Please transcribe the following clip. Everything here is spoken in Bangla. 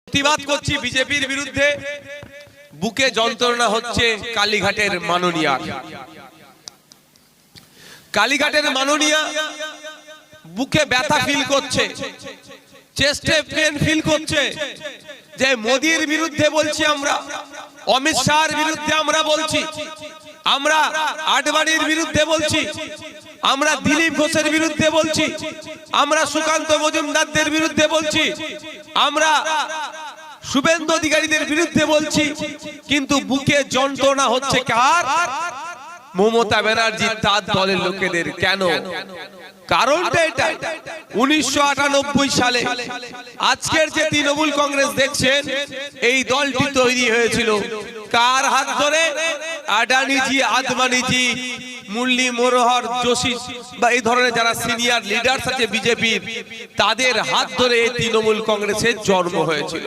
প্রতিবাদ করছি বিজেপির বিরুদ্ধে। বুকে যন্ত্রণা হচ্ছে কালীঘাটের মাননীয়া। কালীঘাটের মাননীয়া বুকে ব্যথা ফিল করছে, চেস্টে পেন ফিল করছে যে মোদির বিরুদ্ধে বলছি আমরা, অমিত শাহর বিরুদ্ধে আমরা বলছি, আমরা আডবাণীর বিরুদ্ধে বলছি, আমরা দিলীপ ঘোষের বিরুদ্ধে বলছি, আমরা সুকান্ত মজুমদারদের বিরুদ্ধে বলছি, আমরা শুভেন্দু অধিকারীদের বিরুদ্ধে বলছি, কিন্তু বুকে যন্ত্রণা হচ্ছে কার? মমতা ব্যানার্জি তার দলের লোকেদের। কেন? কারণটা এটা, 1998 সালে আজকের যে তৃণমূল কংগ্রেস দেখছেন, এই দলটি তৈরি হয়েছিল কার হাত ধরে? আডানিজি, আদবানিজি, মুরলী মনোহর যোশী বা এই ধরনের যারা সিনিয়র লিডার্স আছে বিজেপির, তাদের হাত ধরে এই তৃণমূল কংগ্রেসের জন্ম হয়েছিল।